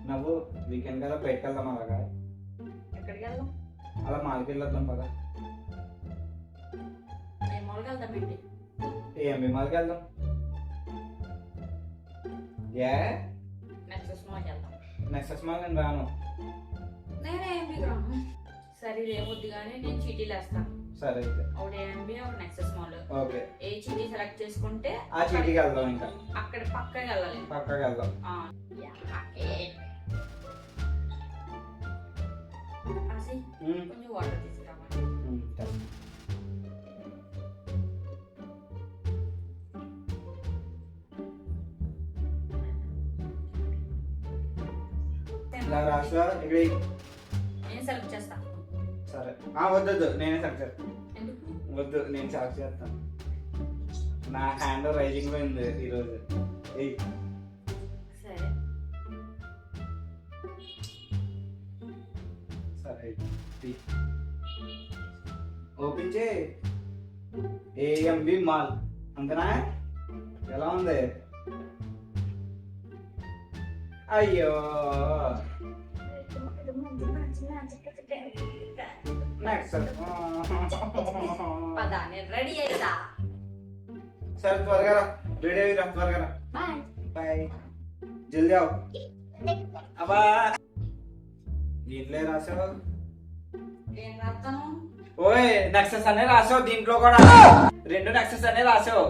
నువ్వు వీకెండ్ కదా బయటకు వెళ్దాం అలాగా. ఎక్కడికి వెళ్దాం? అలా మాల్కి వెళ్ళొద్దాం పదా. ఏ మాల్కి వెళ్దాం ఏంటి? ఏఎంబి మాల్కి వెళ్దాం. ఏ నెక్సెస్ మాల్కి వెళ్దాం. నెక్సెస్ మాల్ నేను రాను. నేనే ఏఎంబికి రాను. సరే రేపొద్దు కానీ నేను చీటీలు వేస్తాను. సరే అయితే ఒకటి ఏఎంబి ఒక నెక్సెస్ మాల్. ఓకే. ఏ చీటీ సెలెక్ట్ చేసుకుంటే ఆ చీటీకి వెళ్దాం. ఇంకా అక్కడ పక్కకి వెళ్ళాలి. పక్కకి వెళ్దాం. కొంచెం వాటర్ తీసుకురామా. ఇలా రాస్తా ఇక్కడ. నేను సెలెక్ట్ చేస్తా. సరే వద్దు నేనే సెలెక్ట్ చేస్తాను. ఎందుకు? వద్దు నేను సెలెక్ట్ చేస్తాను. నా హ్యాండ్ రైజింగ్ లో ఉంది ఈరోజు. సరే సరే ఓపెన్ చే. ఏఎంబి మాల్ అంతనా? ఎలా ఉంది? అయ్యో నెక్స్ట్ పదా నేను రెడీ అయితా. సరే త్వరగా రా. రెడీ అయ్యిరా త్వరగా రా. Bye bye. జల్దీ ఆవు. అబ్బా దీంట్లో రాసావు. ఏం రాస్తాను? ఓయ్ నెక్సెస్ అనే రాసావు. దీంట్లో కూడా 2 నెక్సెస్ అనే రాసావు.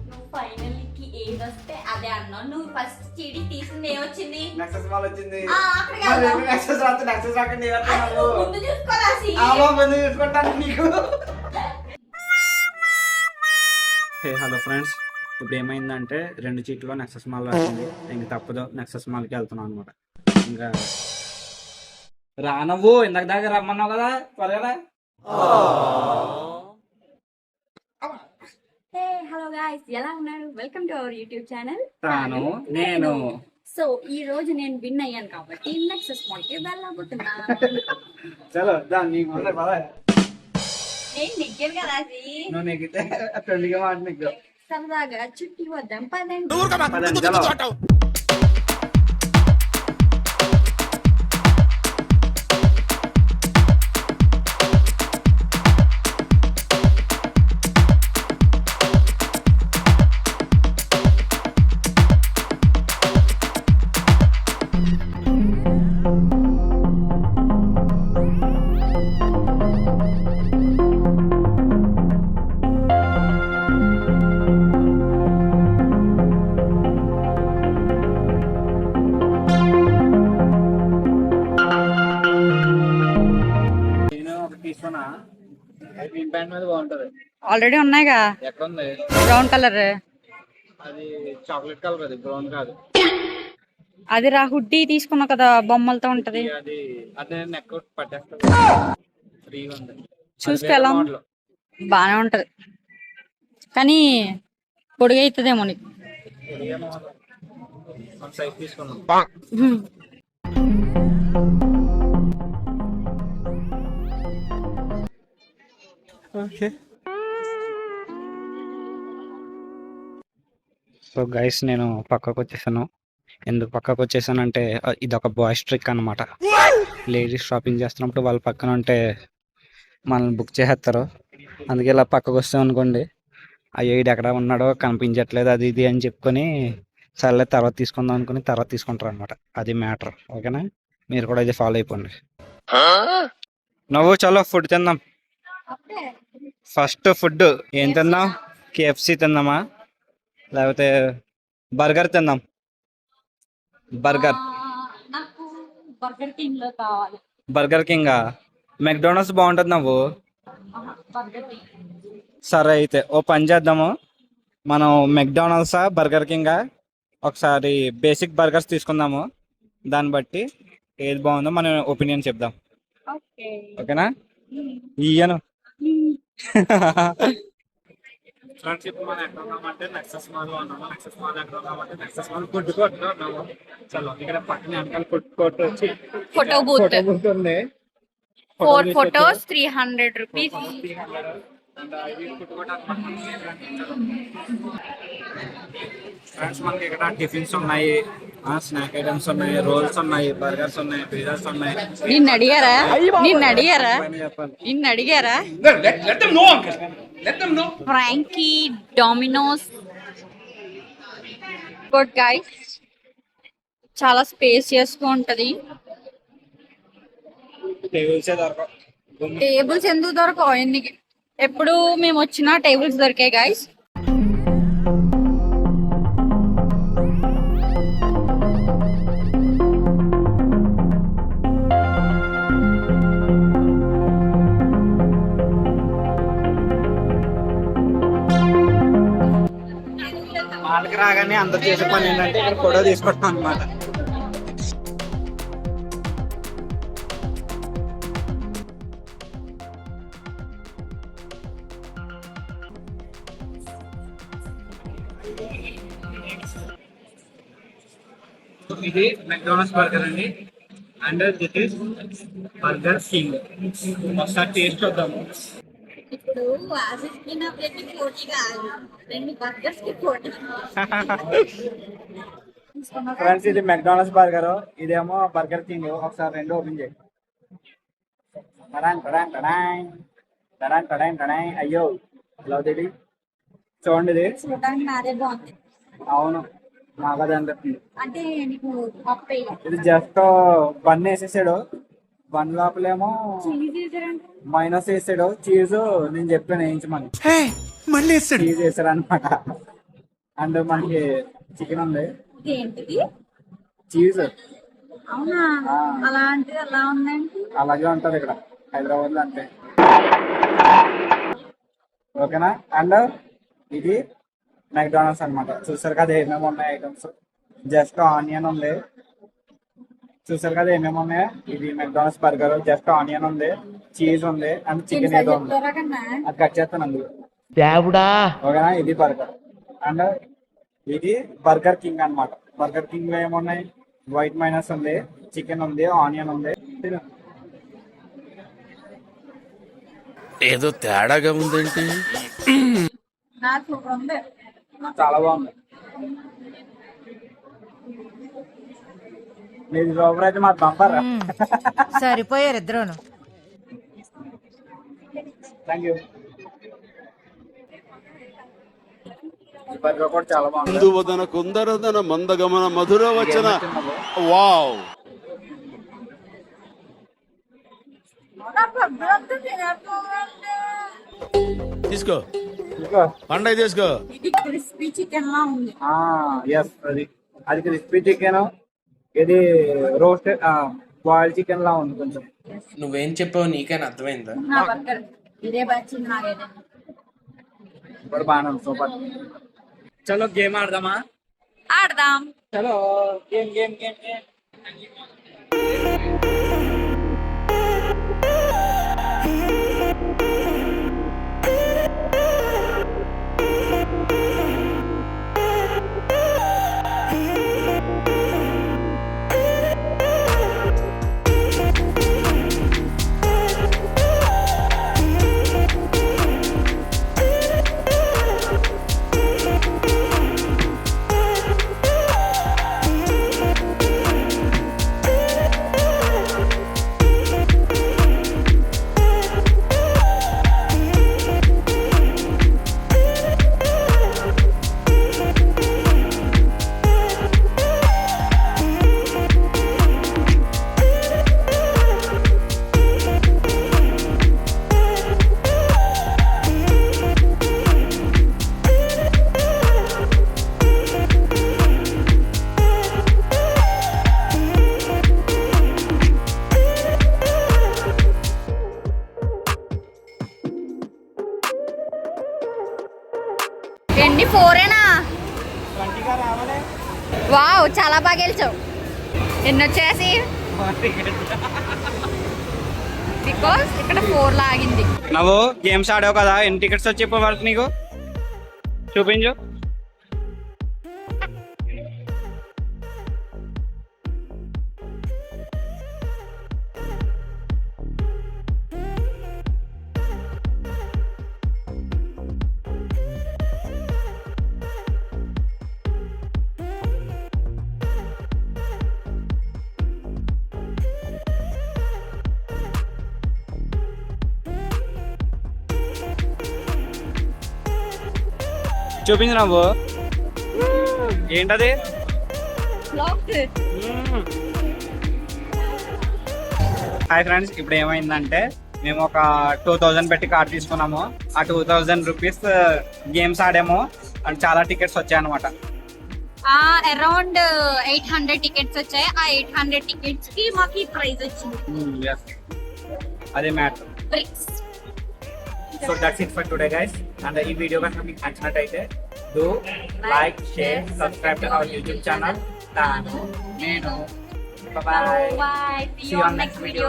నువ్వు ఫైనల్ కి ఏది వస్తే అదే అన్నావు. నువ్వు ఫస్ట్ చీటీ తీసింది ఏమొచ్చింది? నెక్సెస్ మాల్ వచ్చింది. అక్కడికి వెళ్దాం. నెక్సెస్ రాస్తే నెక్సెస్ రాకండి. ముందు చూసుకోరాసి. ముందు చూసుకుంటాను నీకు. హలో ఫ్రెండ్స్, ఇప్పుడు ఏమైందంటే 2 చీట్లో నెక్సెస్ మాల్ వచ్చింది. ఇంక తప్పదు, నెక్సెస్ మాల్కి వెళ్తున్నాం అనమాట. ఇంకా రానవ్వు. ఇందాక దాకా రమ్మన్నావు కదా, త్వరగా. హలో గాయ్స్, ఎలా ఉన్నారు? Welcome to our YouTube channel తాను నేను. సో ఈ రోజు నేను విన్ అయ్యాను కాబట్టి నెక్సెస్ మాల్ కి వెళ్ళబోతున్నా. చలో దాన్ని నీకు నేను నెగ్గాను కదా అది. నువ్వు నెగ్గితే పెళ్లిగా మాట నీకు. సరదాగా చుట్టి వద్దాం పదండి. పదండి, చలో. మీద బాగుంటది. ఆల్రెడీ ఉన్నాయిగా. ఎక్కడ ఉంది? Brown colour. అది చాక్లెట్ కలర్, అది బ్రౌన్ కాదు. అది రా హుడ్డీ తీసుకున్నావు కదా, బొమ్మలతో ఉంటది. అది అదే నెక్ పట్టేస్తుంది. ఫ్రీ ఉంది. చూసుకో ఎలా బానే ఉంటది, కానీ పొడిగా అవుతుందేమో నీకు. సైజ్ తీసుకున్నాం. సో గైస్, నేను పక్కకు వచ్చేసాను. ఎందుకు పక్కకు వచ్చేసానంటే ఇది ఒక బాయ్స్ ట్రిక్ అనమాట. లేడీస్ షాపింగ్ చేస్తున్నప్పుడు వాళ్ళ పక్కన ఉంటే మనల్ని బుక్ చేసేస్తారు. అందుకే ఇలా పక్కకు వస్తాం అనుకోండి, అయ్యో ఇది ఎక్కడ ఉన్నాడో కనిపించట్లేదు అది ఇది అని చెప్పుకొని సర్లే తర్వాత తీసుకుందాం అనుకుని తర్వాత తీసుకుంటారు అనమాట. అది మ్యాటర్. ఓకేనా? మీరు కూడా ఇది ఫాలో అయిపోండి. నువ్వు చలో ఫుడ్ తిందాం. ఫస్ట్ ఫుడ్ ఏం తిందాం? KFC తిందామా, లేకపోతే బర్గర్ తిందాం? బర్గర్ బర్గర్ కింగ్ లో కావాలి. Burger king. మెక్డోనల్డ్స్ బాగుంటుంది. నువ్వు సరే అయితే ఓ పని చేద్దాము, మనం మెక్డోనల్డ్సా బర్గర్ కింగా ఒకసారి బేసిక్ బర్గర్స్ తీసుకుందాము. దాన్ని బట్టి ఏది బాగుందో మనం ఒపీనియన్ చెప్దాం. ఓకేనా? ఇయ్యను. ఫ్రెండ్స్, ఇప్పుడు మనం ఎక్కడ ఉన్నామంటే నెక్సెస్ మాల్ లో ఉన్నాము. నెక్సెస్ మాల్ ఎక్కడ ఉన్నామంటే నెక్సెస్ మాల్ ఫుడ్ కోర్ట్ లో ఉన్నాము. చలో ఇక్కడ పక్కన వెనకాల ఫుడ్ కోర్ట్ వచ్చి ఫోటో బూత్ ఉంది. 4 photos 300 rupees. ఫ్రెండ్స్ మనకి ఇక్కడ టిఫిన్స్ ఉన్నాయి, స్నాక్ ఐటమ్స్ ఉన్నాయి, రోల్స్ ఉన్నాయి, బర్గర్స్ ఉన్నాయి, పిజ్జాస్ ఉన్నాయి. నిన్ను అడిగారా చెప్పాలి. నిన్ను అడిగారా ఫ్రాంకీ డామినోస్ గుడ్ గైస్, చాలా స్పేసియస్ గా ఉంటది. టేబుల్సే దొరకవు. టేబుల్స్ ఎందుకు దొరకవు? ఎప్పుడు మేము వచ్చిన టేబుల్స్ దొరికాయి గైస్. వాళ్ళకి రాగానే అందరు చేసే పని ఏంటంటే ఇక్కడ ఫోటో తీసుకుంటాం అనమాట. ఇది మెక్డానల్డ్స్ బర్గర్ అండి, and this is burger king. ఒకసారి టేస్ట్ వద్దాము. ఇప్పుడు పోటీ కాదు, 2 బర్గర్స్ కి పోటీ. ఫ్రెండ్స్ ఇది మెక్డానల్డ్స్ బర్గర్, ఇదేమో బర్గర్ కింగ్. ఒకసారి రెండు ఓపెన్ చేయి. అయ్యో లవ్ దేవి చూడండి, ఇది చూడడానికి నాదే బాగుంది. అవును నాకు అది అనిపిస్తుంది. అంటే నీకు పప్పే ఇది జస్ట్ బన్ వేసేసాడు, బన్ లోపలేమో మైనస్ వేసాడు, చీజ్ నేను చెప్పాను వేయించమని, మళ్ళీ చీజ్ వేసాడు అనమాట. అండ్ మనకి చికెన్ ఉంది, ఏంటిది చీజ్. అవునా? అలాంటిది అలా ఉందండి. అలాగే ఉంటది ఇక్కడ హైదరాబాద్ లో అంటే. ఓకేనా? అండ్ ఇది మెక్డానల్డ్స్ అనమాట. చూసారు కదా ఏమేమి ఉన్నాయి ఐటమ్స్. జస్ట్ ఆనియన్ ఉంది, చూసారు కదా ఏమేమి ఉన్నాయో. ఇది మెక్డానల్డ్స్ బర్గర్, జస్ట్ ఆనియన్ ఉంది, చీజ్ ఉంది, అండ్ చికెన్ ఏదో ఉంది. అది కట్ చేస్తాను అందులో. ఓకేనా? ఇది బర్గర్. అండ్ ఇది బర్గర్ కింగ్ అనమాట. బర్గర్ కింగ్ లో ఏమున్నాయి? వైట్ మైనస్ ఉంది, చికెన్ ఉంది, ఆనియన్ ఉంది. ఏదో తేడాగా ఉందేంటి? చాలా బాగుంది. మీరు లోపల అయితే మాకు పంపారా? సరిపోయారు ఇద్దరును. Thank you. బర్గర్ కూడా చాలా బాగుంది. కుందువదన కుందరదన మందగమన మధుర వచన. వావ్. తీసుకో పండగ తీసుకో. ఇది క్రిస్పీ చికెన్ లా ఉంది. ఎస్, అది క్రిస్పీ చికెన్, ఇది రోస్టెడ్ బాయిల్డ్ చికెన్ లా ఉంది కొంచెం. నువ్వేం చెప్పావు నీకైనా అర్థమైందా? నా బర్గర్ ఇదే వచ్చింది నాకైతే. ఇప్పుడు బాగానే ఉంది, సూపర్. చలో గేమ్ ఆడదామా? ఆడదాం. చలో గేమ్ గేమ్ గేమ్ గేమ్. ఎన్ని 4ఏనా? వావ్, చాలా బాగా గెలిచావు. ఎన్ని వచ్చేసి బికాస్ ఇక్కడ 4 లాగింది. నువ్వు గేమ్స్ ఆడావు కదా, ఎన్ని టికెట్స్ వచ్చి వరకు నీకు చూపించు. చూపించు నువ్వు ఏంటది హాయ్ ఫ్రెండ్స్, ఇప్పుడు ఏమైందంటే మేము ఒక 2000 పెట్టి కార్డ్ తీసుకున్నాము. ఆ 2000 రూపీస్ గేమ్స్ ఆడాము అండ్ చాలా టికెట్స్ వచ్చాయి అనమాట. అరౌండ్ 800 టికెట్స్ వచ్చాయి. ఆ 800 టికెట్స్ కి మాకు ప్రైజ్ వచ్చింది. అదే matter. Bricks. So that's it for today guys. And ఈ వీడియో కనుక మీకు నచ్చినట్టయితే do like, share, subscribe to our YouTube channel. నేను Bye. See you on next video.